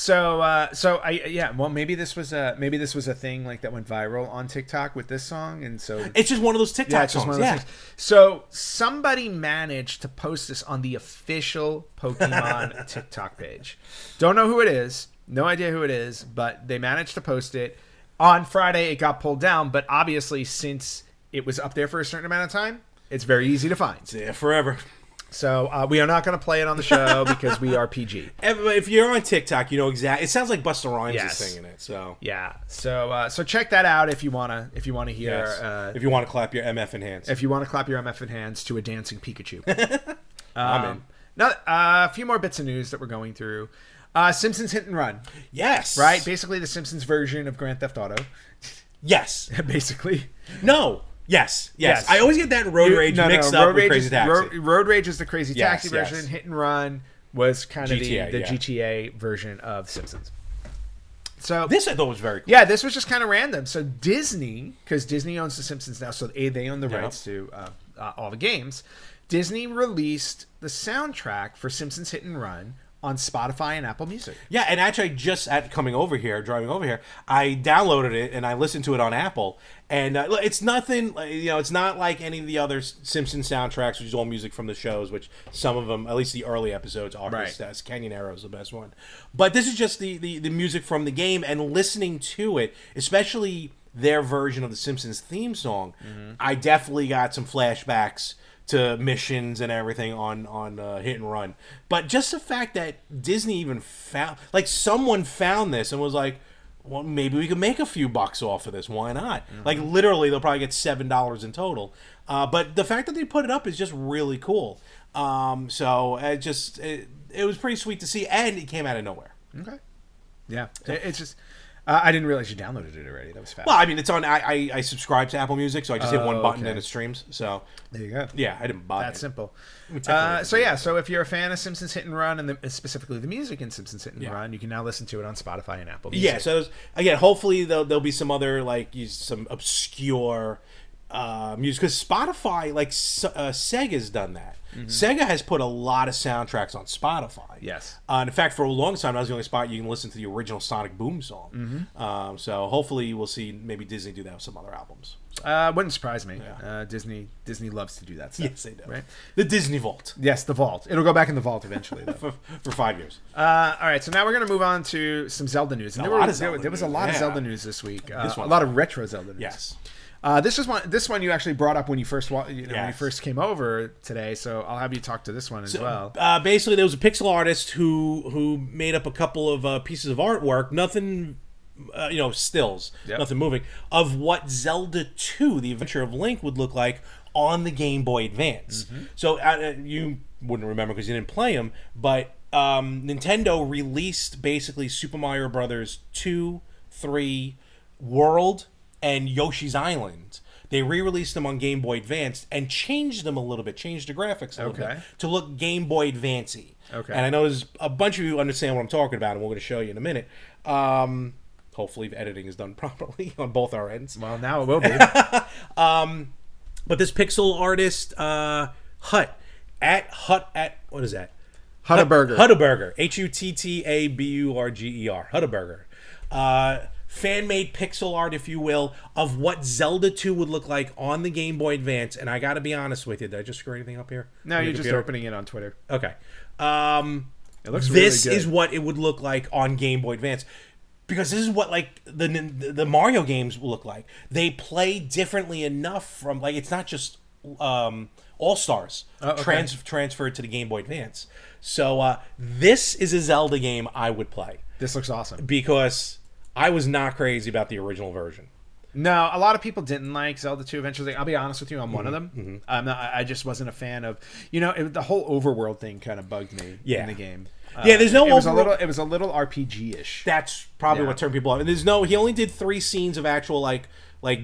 Well, maybe this was a thing like that went viral on TikTok with this song, and so It's just one of those TikTok songs. things. So somebody managed to post this on the official Pokemon TikTok page. Don't know who it is, no idea who it is, but they managed to post it on Friday. It got pulled down, but obviously since it was up there for a certain amount of time, it's very easy to find. It's there forever. So we are not going to play it on the show because we are PG. If you're on TikTok, you know exactly. It sounds like Busta Rhymes Yes. is singing it. So Yeah. So check that out if you wanna hear. yes. If you want to clap your MF in hands. If you want to clap your MF in hands to a dancing Pikachu. I'm in. Now, a few more bits of news that we're going through. Simpsons Hit and Run, Yes. right? Basically the Simpsons version of Grand Theft Auto. Yes. Basically. No. Yes. Yes. I always get that and Road Rage mixed up with Crazy Taxi. Road Rage is the Crazy Yes, Taxi yes. version. Hit and Run was kind of GTA, the yeah. GTA version of Simpsons. So This I thought was very cool. yeah, this was just kind of random. So Disney, because Disney owns the Simpsons now, so they own the Yeah. rights to all the games. Disney released the soundtrack for Simpsons Hit and Run on Spotify and Apple Music. Yeah, and actually, just driving over here, I downloaded it and I listened to it on Apple. And it's nothing, it's not like any of the other Simpsons soundtracks, which is all music from the shows, which some of them, at least the early episodes, are. Right. Canyon Arrow is the best one. But this is just the music from the game, and listening to it, especially their version of the Simpsons theme song, I definitely got some flashbacks to missions and everything on Hit and Run. But just the fact that Disney even found, like, someone found this and was like, well, maybe we could make a few bucks off of this. Why not? Like, literally, they'll probably get $7 in total. But the fact that they put it up is just really cool. So it was pretty sweet to see, and it came out of nowhere. Okay. Yeah. It's just... I didn't realize you downloaded it already. That was fast. Well, I mean, it's on. I subscribe to Apple Music, so I just hit one button okay. and it streams. So There you go. yeah, I didn't buy That's it. simple. technically- So if you're a fan of Simpsons Hit and Run, and specifically the music in Simpsons Hit and Yeah. Run, you can now listen to it on Spotify and Apple Music. Yeah, so again, hopefully there'll be some other some obscure music, because Spotify, like Sega's done that. Sega has put a lot of soundtracks on Spotify. Yes. And in fact, for a long time, that was the only spot you can listen to the original Sonic Boom song. So hopefully we'll see maybe Disney do that with some other albums. Wouldn't surprise me. Yeah. Disney loves to do that stuff. Yes, they do. Right? The Disney Vault Yes, the vault. It'll go back in the vault eventually, though. for 5 years. All right, so now we're going to move on to some Zelda news. And A there lot were- of Zelda there was a news, lot of yeah. Zelda news this week. This A one. lot of retro Zelda news. Yes. This one you actually brought up when you first when you Yes. first came over today. So I'll have you talk to this one as well. Basically, there was a pixel artist who made up a couple of pieces of artwork. Nothing, stills, Yep. nothing moving, of what Zelda 2, The Adventure of Link, would look like on the Game Boy Advance. So you wouldn't remember because you didn't play them, but Nintendo released basically Super Mario Brothers 2, 3, World, and Yoshi's Island. They re-released them on Game Boy Advance and changed them a little bit, changed the graphics a little Okay. bit to look Game Boy Advance-y. Okay. And I know there's a bunch of you understand what I'm talking about, and we're going to show you in a minute. Hopefully, editing is done properly on both our ends. Well, now it will be. But this pixel artist, Hut at what is that? Huttaburger. Huttaburger. Huttaburger. Huttaburger. Fan-made pixel art, if you will, of what Zelda 2 would look like on the Game Boy Advance. And I got to be honest with you. Did I just screw anything up here? No, On you're your just computer? opening it on Twitter. Okay. It looks This really good. is what it would look like on Game Boy Advance. Because this is what, like, the Mario games will look like. They play differently enough from, like, it's not just All-Stars okay. transferred to the Game Boy Advance. So this is a Zelda game I would play. This looks awesome. Because I was not crazy about the original version. No, a lot of people didn't like Zelda 2 eventually. I'll be honest with you, I'm one of them. I just wasn't a fan of, the whole overworld thing kind of bugged me in the game. There's no it was overworld- it was a little RPG-ish. That's probably Yeah. what turned people off. And he only did 3 scenes of actual like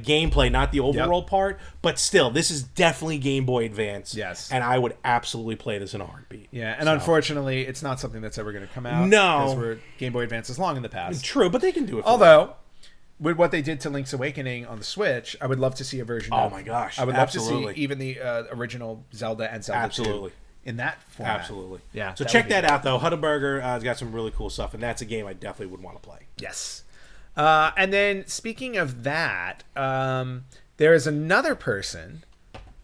gameplay, not the overworld part. But still, this is definitely Game Boy Advance. Yes. And I would absolutely play this in a heartbeat. Yeah, and unfortunately, it's not something that's ever going to come out. No. Because Game Boy Advance is long in the past. True, but they can do it. For Although, with what they did to Link's Awakening on the Switch, I would love to see a version. Oh my gosh! I would absolutely. love to see even the original Zelda and Zelda Absolutely. 2 in that format. Absolutely. Yeah. So check that out, though. Hutterberger has got some really cool stuff, and that's a game I definitely would want to play. Yes. And then speaking of that, there is another person.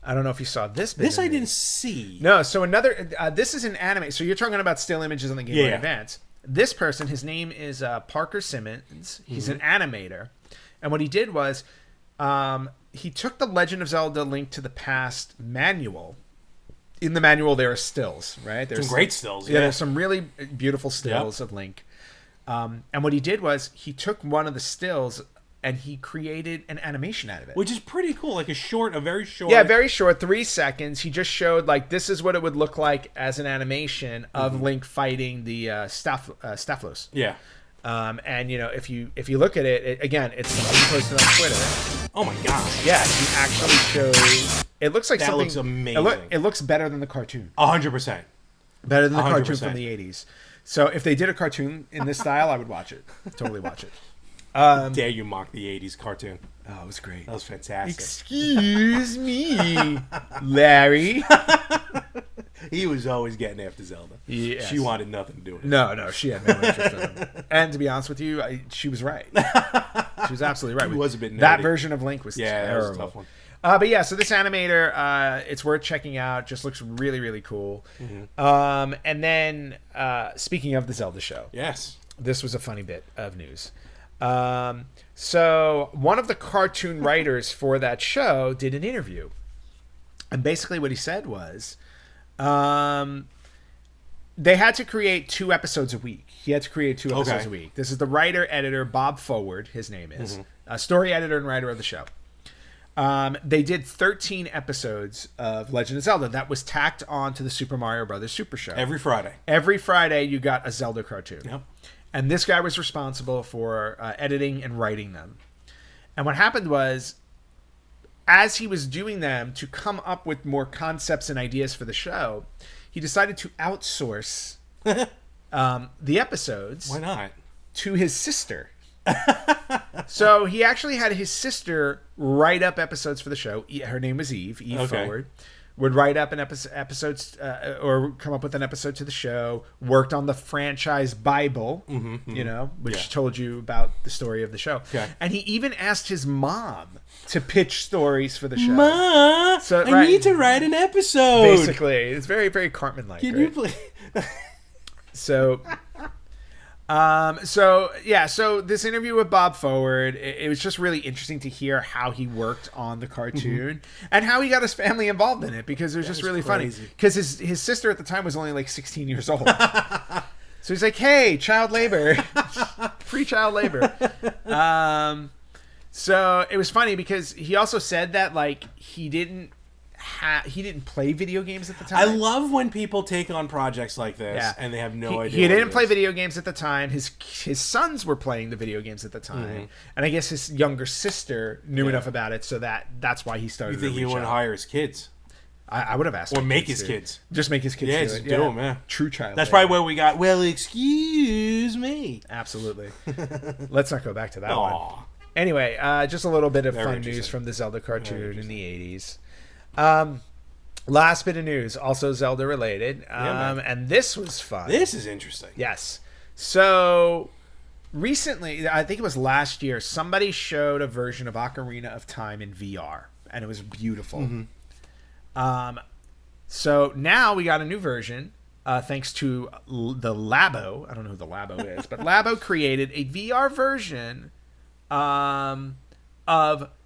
I don't know if you saw this. This I didn't see. No. So another. This is an anime. So you're talking about still images on the Game Boy Advance. This person, his name is Parker Simmons. He's an animator, and what he did was, he took the Legend of Zelda: Link to the Past manual. In the manual, there are stills, right? There's some great stills. Yeah, there's some really beautiful stills of Link. And what he did was he took one of the stills and he created an animation out of it. Which is pretty cool. Like a very short. Yeah, very short, 3 seconds. He just showed, like, this is what it would look like as an animation of Link fighting the Staphlos. Yeah. And, you know, if you look at it, again, it's something he posted on Twitter. Oh, my gosh. Yeah, he actually shows... It looks like that something... looks amazing. It looks better than the cartoon. 100%. Better than the 100%. cartoon from the 80s. So if they did a cartoon in this style, I would watch it. Totally watch it. Dare you mock the 80s cartoon. Oh, it was great. That was fantastic. Excuse me, Larry. He was always getting after Zelda. Yes. She wanted nothing to do with it. No, she had no interest in him. And to be honest with you, she was right. She was absolutely right. He was a bit nerdy. That version of Link was terrible. That was a tough one. But yeah, so this animator, it's worth checking out. Just looks really, really cool. Mm-hmm. And then, speaking of the Zelda show. Yes. This was a funny bit of news. So one of the cartoon writers for that show did an interview. And basically what he said was, they had to create 2 episodes a week. He had to create 2 episodes a week. This is the writer-editor, Bob Forward, his name is. Story editor and writer of the show. They did 13 episodes of Legend of Zelda. That was tacked on to the Super Mario Brothers Super Show. Every Friday. Every Friday, you got a Zelda cartoon. Yep. And this guy was responsible for editing and writing them. And what happened was, as he was doing them to come up with more concepts and ideas for the show, he decided to outsource the episodes. Why not? To his sister. So he actually had his sister write up episodes for the show. Her name was Eve Forward. Would write up an episodes or come up with an episode to the show. Worked on the franchise Bible, you know, which told you about the story of the show. Okay. And he even asked his mom to pitch stories for the show. Ma, so, I need to write an episode. Basically, it's very, very Cartman-like. Can you please? So this interview with Bob Forward, it was just really interesting to hear how he worked on the cartoon and how he got his family involved in it, because it was just really funny. Because his sister at the time was only like 16 years old. So he's like, hey, child labor. Free child labor. So it was funny because he also said that, like, he didn't play video games at the time. I love when people take on projects like this and they have no idea. He didn't play video games at the time. His sons were playing the video games at the time, and I guess his younger sister knew enough about it, so that's why he started. You think he wouldn't hire his kids? I would have asked. Or make his kids. Just make his kids. Yeah, do just it. do them, man. True child. That's probably where we got. Well, excuse me. Absolutely. Let's not go back to that one. Anyway, just a little bit of fun news from the Zelda cartoon in the 80s. Last bit of news, also Zelda related, and this was fun. This is interesting. Yes. So recently, I think it was last year, somebody showed a version of Ocarina of Time in VR, and it was beautiful. So now we got a new version, thanks to the Labo. I don't know who the Labo is, but Labo created a VR version of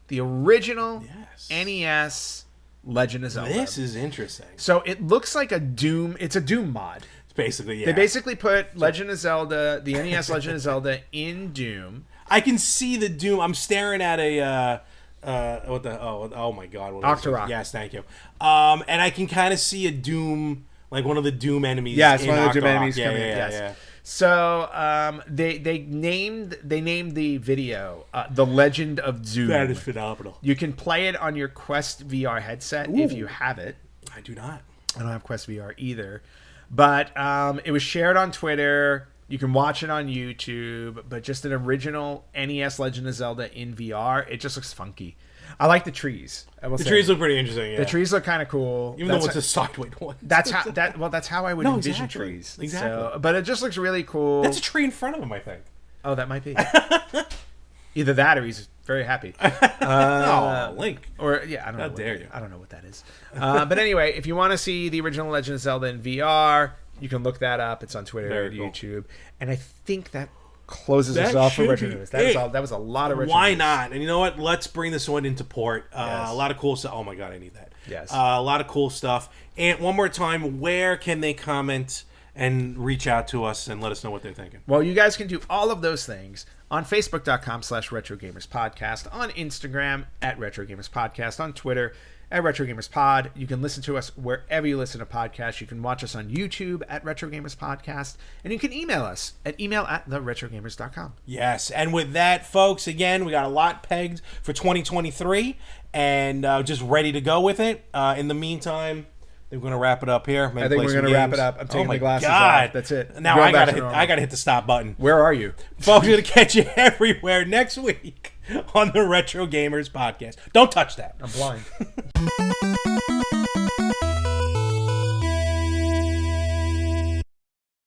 the original NES Legend of Zelda. This is interesting. So it looks like a Doom. It's a Doom mod. It's basically, They basically put Legend of Zelda, the NES Legend of Zelda, in Doom. I can see the Doom. I'm staring at a what the oh my god, what Octorok. Yes, thank you. And I can kind of see a Doom, like one of the Doom enemies. Yeah, it's in one of the Doom Octorok. enemies coming in. Yes. So they named the video The Legend of Doom. That is phenomenal. You can play it on your Quest VR headset if you have it. I do not. I don't have Quest VR either. But it was shared on Twitter. You can watch it on YouTube, but just an original NES Legend of Zelda in VR, it just looks funky. I like the trees. The trees look pretty interesting. Yeah. The trees look kind of cool. Even though it's a sideways one. That's how I would envision trees. Exactly. So, but it just looks really cool. That's a tree in front of him, I think. Oh, that might be. Either that or he's very happy. Link. Or I don't know. How dare you? I don't know what that is. But anyway, if you want to see the original Legend of Zelda in VR, you can look that up. It's on Twitter and YouTube. And I think that closes us off for retro news. That was a lot of retro Why news. not? And you know what? Let's bring this one into port. Yes. A lot of cool stuff. Oh my god, I need that. Yes. A lot of cool stuff. And one more time, where can they comment and reach out to us and let us know what they're thinking? Well, you guys can do all of those things on Facebook.com/RetroGamersPodcast, on Instagram @RetroGamersPodcast, on Twitter @RetroGamersPod. You can listen to us wherever you listen to podcasts. You can watch us on YouTube @RetroGamersPodcast, and you can email us at email@theretrogamers.com. Yes, and with that, folks, again, we got a lot pegged for 2023, and just ready to go with it. In the meantime, we're going to wrap it up here. I think we're going to wrap it up. I'm taking my glasses off. That's it. Now I got to hit the stop button. Where are you? Folks, we're going to catch you everywhere next week on the Retro Gamers Podcast. Don't touch that. I'm blind.